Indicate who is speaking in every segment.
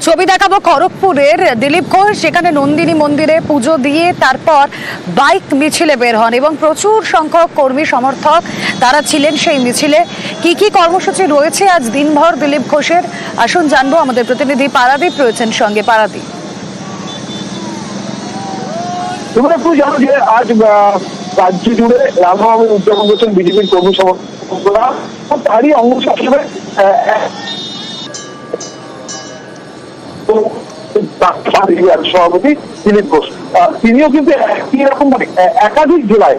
Speaker 1: ছবি দেখাবো খড়গপুরের দিলীপ ঘোষ, সেখানে নন্দিনী মন্দিরে পুজো দিয়ে তারপর বাইক মিছিলে বের হন এবং প্রচুর সংখ্যক কর্মী সমর্থক তারা ছিলেন সেই মিছিলে। কি কর্মসূচি রয়েছে আজ দিনভর দিলীপ ঘোষের, আসুন জানবো। আমাদের প্রতিনিধি পারাদীপ রয়েছেন সঙ্গে। পারাদীপ,
Speaker 2: তোমরা একটু জানো যে আজ রাজ্য জুড়ে রামনবমী উদযাপন করছেন বিজেপির কর্মী সমর্থকরা। তারই অংশ হিসেবে সভাপতি দিলীপ ঘোষ, তিনিও কিন্তু একই রকম মানে একাধিক জেলায়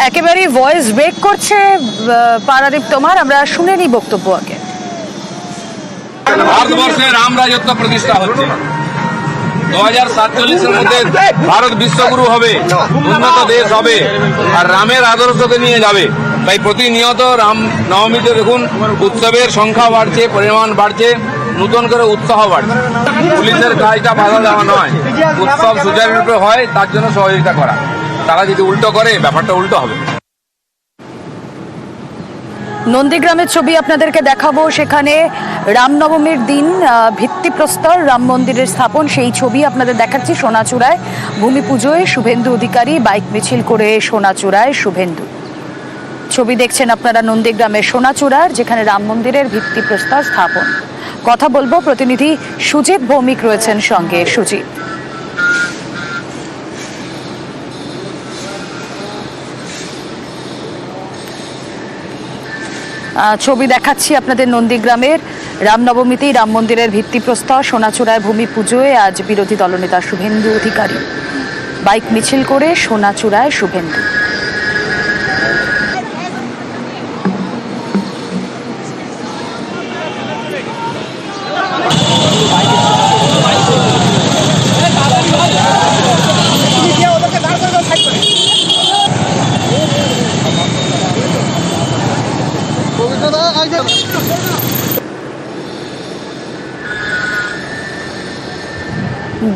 Speaker 1: একেবারে ভয়েস ব্রেক করছে পারাদীপ তোমার, আমরা শুনে নি বক্তব্য আগে।
Speaker 3: ভারতবর্ষে রাম রাজত্ব প্রতিষ্ঠা হচ্ছে। 2047-এর মধ্যে ভারত বিশ্বগুরু হবে, উন্নত দেশ হবে, আর রামের আদর্শকে নিয়ে যাবে। তাই প্রতিনিয়ত রাম নবমীতে দেখুন উৎসবের সংখ্যা বাড়ছে, পরিমাণ বাড়ছে, নতুন করে উৎসাহ বাড়ছে। পুলিশের কাজটা বাধা দেওয়া নয়, উৎসব সুচারুরূপে হয় তার জন্য সহযোগিতা করা। তারা যদি উল্টো করে, ব্যাপারটা উল্টো হবে।
Speaker 1: নন্দীগ্রামের ছবি আপনাদেরকে দেখাবো, সেখানে রামনবমীর দিন ভিত্তিপ্রস্তর রাম মন্দিরের স্থাপন, সেই ছবি আপনাদের দেখাচ্ছি। সোনাচূড়ায় ভূমি পুজোয় শুভেন্দু অধিকারী বাইক মিছিল করে সোনাচূড়ায় শুভেন্দু। ছবি দেখছেন আপনারা নন্দীগ্রামের সোনাচূড়ার, যেখানে রাম মন্দিরের ভিত্তিপ্রস্তর স্থাপন। কথা বলবো, প্রতিনিধি সুজিত ভৌমিক রয়েছেন সঙ্গে। সুজিত, ছবি দেখাচ্ছি আপনাদের নন্দীগ্রামের রামনবমীতেই রাম মন্দিরের ভিত্তিপ্রস্তর সোনাচূড়ায় ভূমি পুজোয় আজ বিরোধী দলনেতা শুভেন্দু অধিকারী বাইক মিছিল করে সোনাচূড়ায় শুভেন্দু।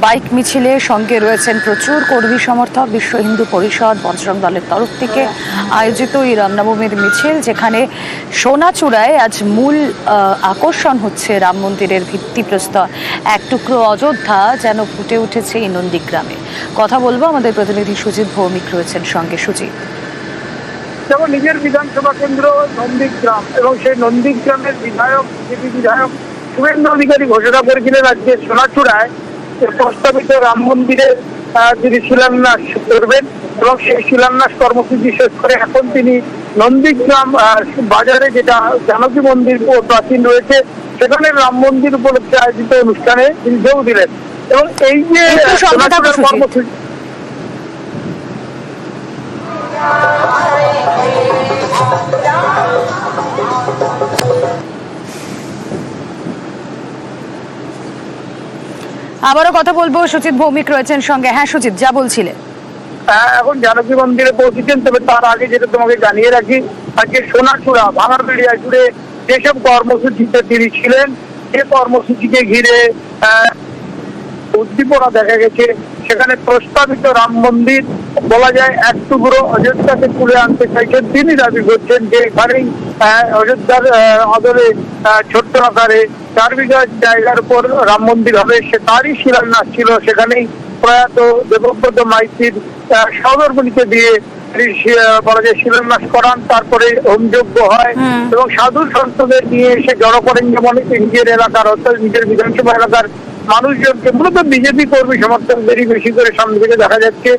Speaker 1: বাইক মিছিলের সঙ্গে রয়েছেন প্রচুর কর্মী সমর্থক। বিশ্ব হিন্দু পরিষদ, বজরং দলের তরফ থেকে আয়োজিত এই রামনবমীর মিছিল, যেখানে সোনাচূড়ায় আজ মূল আকর্ষণ হচ্ছে রাম মন্দিরের ভিত্তিপ্রস্তর। এক টুকরো অযোধ্যা যেন ফুটে উঠেছে এই নন্দীগ্রামে। কথা বলবো, আমাদের প্রতিনিধি সুজিত ভৌমিক রয়েছেন সঙ্গে। সুজিত,
Speaker 2: যেমন নিজের বিধানসভা কেন্দ্র নন্দীগ্রাম এবং সেই নন্দীগ্রামের বিজেপি বিধায়ক শুভেন্দু অধিকারী ঘোষণা করেছিলেন আজকে সোনাচূড়ায় প্রস্তাবিত রাম মন্দিরের তিনি শিলান্যাস করবেন এবং সেই শিলান্যাস কর্মসূচি শেষ করে এখন তিনি নন্দীগ্রাম বাজারে, যেটা জানকী মন্দির প্রাচীন রয়েছে, সেখানে রাম মন্দির উপলক্ষে আয়োজিত অনুষ্ঠানে তিনি যোগ দিলেন। এবং এই যে কর্মসূচি
Speaker 1: আবারও কথা বলবো, সুজিত ভৌমিক রয়েছেন সঙ্গে। হ্যাঁ সুজিত, যা বলছিলেন।
Speaker 2: এখন জানকী মন্দিরে পৌঁছেছেন, তবে তার আগে যেটা তোমাকে জানিয়ে রাখি, আজকে সোনাচূড়া ভাঙারবেড়িয়া জুড়ে যেসব কর্মসূচিতে তিনি ছিলেন, সে কর্মসূচিকে ঘিরে উদ্দীপনা দেখা গেছে। সেখানে প্রস্তাবিত রাম মন্দির বলা যায় এক টুকরো অযোধ্যাকে তুলে আনতে চাইছেন। তিনি দাবি করছেন যে এখানেই অযোধ্যার আদলে ছোট্ট আকারে 4 বিঘা জায়গার উপর রাম মন্দির হবে, সে তারই শিলান্যাস ছিল। সেখানেই প্রয়াত দেবব্রত মাইতির সহধর্মিণীকে দিয়ে বলা যায় শিলান্যাস করান, তারপরে হোমযজ্ঞ হয় এবং সাধু সন্তদের নিয়ে এসে জড়ো করেন। যেমন নিজের এলাকার অর্থাৎ নিজের বিধানসভা এলাকার মানুষজনকে, মূলত বিজেপি কর্মী সমর্থকদেরই বেশি করে সামনে থেকে দেখা যাচ্ছে,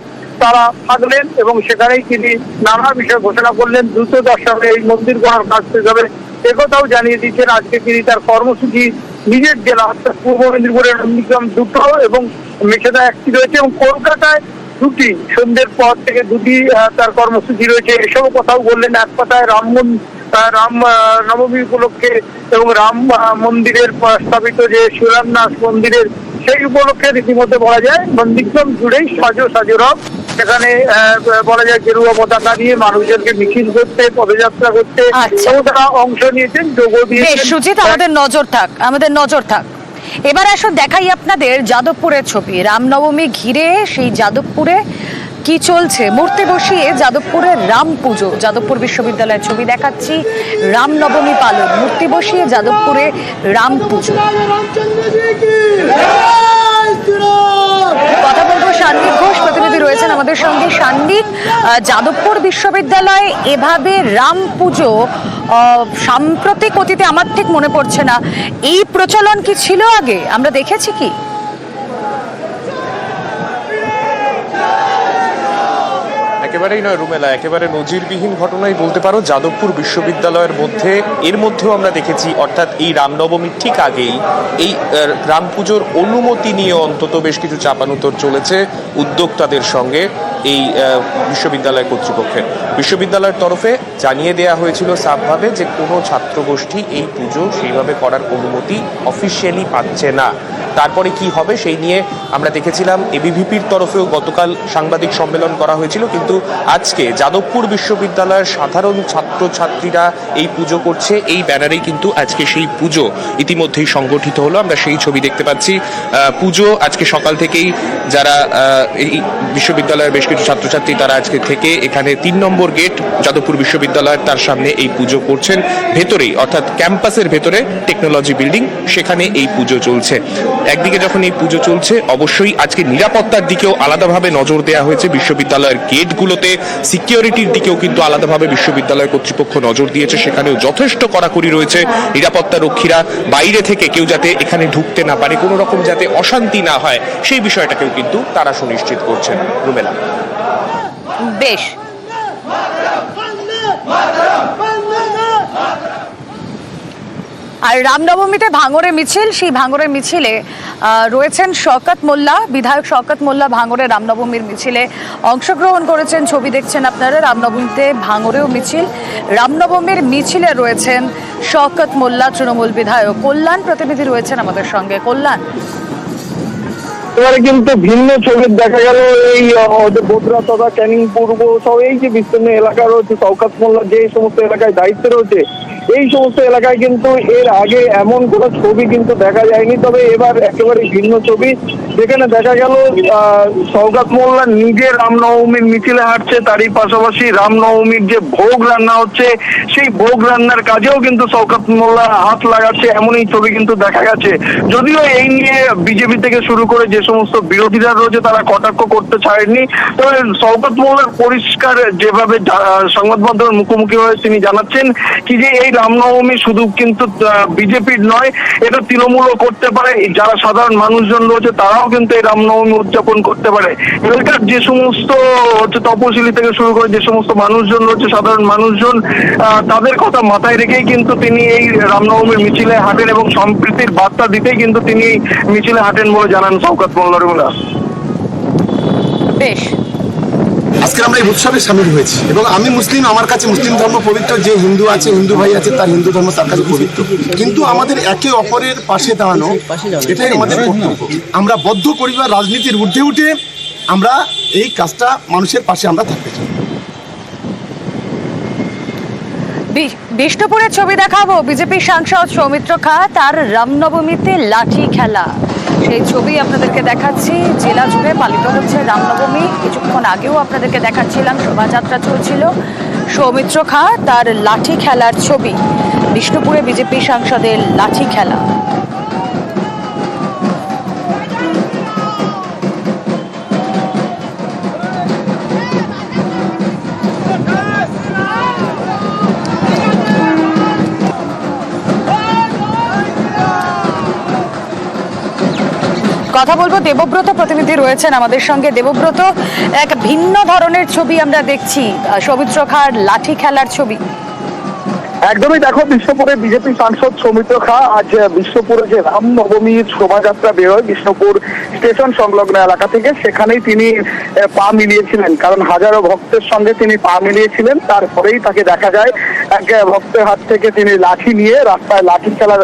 Speaker 2: তারা থাকলেন এবং সেখানেই তিনি নানা বিষয় ঘোষণা করলেন। দ্রুততার সঙ্গে এই মন্দির করার কাজ শেষ হবে একথাও জানিয়ে দিচ্ছেন। আজকে তিনি তার কর্মসূচি নিজের জেলা অর্থাৎ পূর্ব মেদিনীপুরের নন্দীগ্রাম 2টো এবং মেছেদা 1টি রয়েছে এবং কলকাতায় 2টি, সন্ধ্যের পর থেকে 2টি তার কর্মসূচি রয়েছে। এসব কথাও বললেন। এক কথায় রাম নবমী উপলক্ষে এবং রাম মন্দিরের প্রস্তাবিত যে শিলান্যাস মন্দিরের, সেই উপলক্ষে রীতিমতো বলা যায় নন্দীগ্রাম জুড়েই সাজো রব। সেখানে বলা যায় গেরুয়া পতাকা নিয়ে মানুষজনকে মিছিল করতে, পদযাত্রা করতে এবং তারা অংশ নিয়েছেন, যোগ দিয়েছেন।
Speaker 1: সুজিত, আমাদের নজর থাক। এবার আসুন দেখাই আপনাদের যাদবপুরের ছবি। রামনবমী ঘিরে সেই যাদবপুরে কি চলছে, মূর্তি বসিয়ে যাদবপুরের রাম পুজো। যাদবপুর বিশ্ববিদ্যালয়ের ছবি দেখাচ্ছি, রামনবমী পালন, মূর্তি বসিয়ে যাদবপুরে রাম পুজো। কথা বলবো সান্দিক ঘোষ, প্রতিনিধি রয়েছেন আমাদের সঙ্গে। সান্দিক, যাদবপুর বিশ্ববিদ্যালয়ে এভাবে রাম পুজো সাম্প্রতিক অতীতে আমার ঠিক মনে পড়ছে না, এই প্রচলন কি ছিল আগে, আমরা দেখেছি কি?
Speaker 4: একেবারেই নয় রুমেলা, একেবারে নজিরবিহীন ঘটনাই বলতে পারো যাদবপুর বিশ্ববিদ্যালয়ের মধ্যে। এর মধ্যেও আমরা দেখেছি, অর্থাৎ এই রামনবমীর ঠিক আগেই এই রাম পুজোর অনুমতি নিয়ে অন্তত বেশ কিছু চাপানুতর চলেছে উদ্যোক্তাদের সঙ্গে এই বিশ্ববিদ্যালয় কর্তৃপক্ষের। বিশ্ববিদ্যালয়ের তরফে জানিয়ে দেওয়া হয়েছিল সাফভাবে যে কোনো ছাত্রগোষ্ঠী এই পুজো সেইভাবে করার অনুমতি অফিসিয়ালি পাচ্ছে না। তারপরে কি হবে সেই নিয়ে আমরা দেখেছিলাম এবিভিপির তরফেও গতকাল সাংবাদিক সম্মেলন করা হয়েছিল, কিন্তু আজকে যাদবপুর বিশ্ববিদ্যালয়ের সাধারণ ছাত্রছাত্রীরা এই পুজো করছে, এই ব্যানারেই কিন্তু আজকে সেই পুজো ইতিমধ্যেই সংগঠিত হলো। আমরা সেই ছবি দেখতে পাচ্ছি। পুজো আজকে সকাল থেকেই যারা এই বিশ্ববিদ্যালয়ের বেশ কিছু ছাত্রছাত্রী তারা আজকে থেকে এখানে 3 নম্বর গেট যাদবপুর বিশ্ববিদ্যালয়ের তার সামনে এই পুজো করছেন। ভেতরেই অর্থাৎ ক্যাম্পাসের ভেতরে টেকনোলজি বিল্ডিং, সেখানে এই পুজো চলছে। একদিকে যখন এই পুজো চলছে, অবশ্যই আজকে নিরাপত্তার দিকেও আলাদাভাবে নজর দেওয়া হয়েছে। বিশ্ববিদ্যালয়ের গেটগুলোতে সিকিউরিটির দিকেও কিন্তু আলাদাভাবে বিশ্ববিদ্যালয় কর্তৃপক্ষ নজর দিয়েছে। সেখানেও যথেষ্ট কড়াকড়ি রয়েছে। নিরাপত্তা রক্ষীরা বাইরে থেকে কেউ যাতে এখানে ঢুকতে না পারে, কোনো রকম যাতে অশান্তি না হয়, সেই বিষয়টাকেও কিন্তু তারা সুনিশ্চিত করছেন। রুমেলা,
Speaker 1: বেশ। আর রামনবমীতে ভাঙড়ে মিছিল, সেই ভাঙড়ের মিছিলে রয়েছেন শওকত মোল্লা, বিধায়ক শওকত মোল্লা ভাঙড়ে রামনবমীর মিছিলে অংশগ্রহণ করেছেন। ছবি দেখছেন আপনারা, রামনবমীতে ভাঙড়েও মিছিল। রামনবমীর মিছিলে রয়েছেন শওকত মোল্লা, তৃণমূল বিধায়ক। কল্যাণ প্রতিনিধি রয়েছেন আমাদের সঙ্গে। কল্যাণ,
Speaker 2: এবারে কিন্তু ভিন্ন ছবি দেখা গেল এই বোদরা তথা ক্যানিং পূর্ব সব এই যে বিস্তীর্ণ এলাকা রয়েছে, শওকত মোল্লা যে সমস্ত এলাকায় দায়িত্বে রয়েছে, এই সমস্ত এলাকায় কিন্তু এর আগে এমন কোনো ছবি কিন্তু দেখা যায়নি। তবে এবার একেবারে ভিন্ন ছবি, যেখানে দেখা গেল শওকত মোল্লা নিজে রামনবমীর মিছিলে হাঁটছে, তারই পাশাপাশি রামনবমীর যে ভোগ রান্না হচ্ছে সেই ভোগ রান্নার কাজেও কিন্তু শওকত মোল্লা হাত লাগাচ্ছে, এমনই ছবি কিন্তু দেখা গেছে। যদিও এই নিয়ে বিজেপি থেকে শুরু করে যে সমস্ত বিরোধীরা রয়েছে তারা কটাক্ষ করতে ছাড়েননি, তবে শওকত মোল্লার পরিষ্কার যেভাবে সংবাদ মাধ্যমের মুখোমুখি হয়ে তিনি জানাচ্ছেন কি যে এই রামনবমী শুধু কিন্তু বিজেপির নয়, এটা তৃণমূলও করতে পারে, যারা সাধারণ মানুষজন রয়েছে তারাও কিন্তু এই রামনবমী উদযাপন করতে পারে। এলাকার যে সমস্ত তপশিলি থেকে শুরু করে যে সমস্ত মানুষজন রয়েছে, সাধারণ মানুষজন, তাদের কথা মাথায় রেখেই কিন্তু তিনি এই রামনবমীর মিছিলে হাঁটেন এবং সম্প্রীতির বার্তা দিতেই কিন্তু তিনি মিছিলে হাঁটেন বলে জানান শওকত মোল্লা।
Speaker 1: বেশ।
Speaker 5: আজকে আমরা এই উৎসবে সামিল হয়েছি এবং আমি মুসলিম, আমার কাছে মুসলিম ধর্ম পবিত্র, যে হিন্দু আছে, হিন্দু ভাই আছে, তার হিন্দু ধর্ম তার কাছে পবিত্র, কিন্তু আমাদের একে অপরের পাশে দাঁড়ানো এটাই আমাদের কর্তব্য। আমরা বদ্ধ পরিবার রাজনীতির ঊর্ধ্বে উঠে আমরা এই কাজটা মানুষের পাশে আমরা থাকতে চাই।
Speaker 1: বিষ্ণুপুরের ছবি দেখাবো। বিজেপি সাংসদ সৌমিত্র খা, তার রামনবমীতে লাঠি খেলা, সেই ছবি আপনাদেরকে দেখাচ্ছি। জেলা জুড়ে পালিত হচ্ছে রামনবমী। কিছুক্ষণ আগেও আপনাদেরকে দেখাচ্ছিলাম, শোভাযাত্রা চলছিল। সৌমিত্র খা, তার লাঠি খেলার ছবি। বিষ্ণুপুরে বিজেপি সাংসদের লাঠি খেলা। কথা বলবো, দেবব্রত প্রতিনিধি রয়েছেন আমাদের সঙ্গে। দেবব্রত, এক ভিন্ন ধরনের ছবি আমরা দেখছি, সৌমিত্র খার লাঠি খেলার ছবি।
Speaker 2: একদমই, দেখো বিষ্ণুপুরে বিজেপি সাংসদ সৌমিত্র খা আজ বিষ্ণুপুরে যে রামনবমীর শোভাযাত্রা বেরোয় বিষ্ণুপুর স্টেশন সংলগ্ন এলাকা থেকে, সেখানেই তিনি পা মিলিয়েছিলেন, কারণ হাজারো ভক্তের সঙ্গে তিনি পা মিলিয়েছিলেন। তারপরেই তাকে দেখা যায় এক ভক্তের হাত থেকে তিনি লাঠি নিয়ে রাস্তায় লাঠি খেলা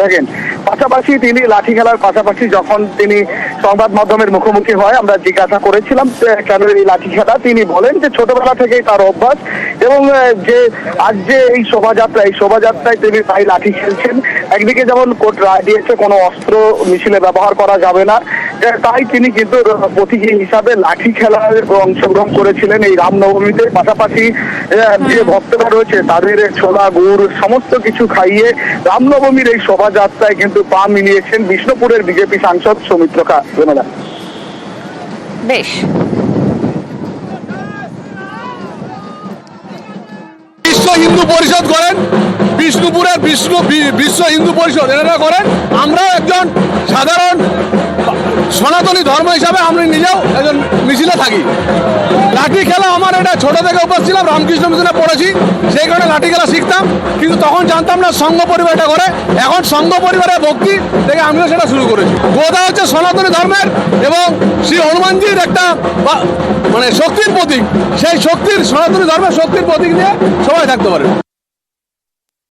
Speaker 2: থাকেন। পাশাপাশি তিনি লাঠি খেলার পাশাপাশি যখন তিনি সংবাদ মাধ্যমের মুখোমুখি হয়। আমরা জিজ্ঞাসা করেছিলাম কেন এই লাঠি খেলা, তিনি বলেন যে ছোটবেলা থেকেই তার অভ্যাস এবং যে আজ যে এই শোভাযাত্রায় তিনি তাই লাঠি খেলছেন। একদিকে যেমন কোর্ট রায় দিয়েছে কোনো অস্ত্র মিছিলে ব্যবহার করা যাবে না, তাই তিনি কিন্তু প্রতীকী হিসাবে লাঠি খেলায় অংশগ্রহণ করেছিলেন এই রামনবমীতে। পাশাপাশি যে ভক্তরা রয়েছে তাদের ছোলা গুড় সমস্ত কিছু খাইয়ে রামনবমীর এই শোভাযাত্রায় কিন্তু পা মিলিয়েছেন বিষ্ণুপুরের বিজেপি সাংসদ সৌমিত্র খা।
Speaker 1: বেশ,
Speaker 6: বিশ্ব হিন্দু পরিষদ করেন, বিষ্ণুপুরের বিশ্ব হিন্দু পরিষদ এনারা করেন। আমরাও একজন সাধারণ সনাতনী ধর্ম হিসাবে আমরা নিজেও একজন মিছিলে থাকি। লাঠি খেলা আমার এটা ছোট থেকে অভ্যাস ছিলাম, রামকৃষ্ণ মিশনে পড়েছি, সেই কারণে লাঠি খেলা শিখতাম। কিন্তু তখন জানতাম না সংঘ পরিবার এটা করে। এখন সংঘ পরিবারের ভক্তি থেকে আমিও সেটা শুরু করেছি। গোদা হচ্ছে সনাতনী ধর্মের এবং শ্রী হনুমানজির একটা মানে শক্তির প্রতীক। সেই শক্তির, সনাতনী ধর্মের শক্তির প্রতীক নিয়ে সবাই থাকতে পারে।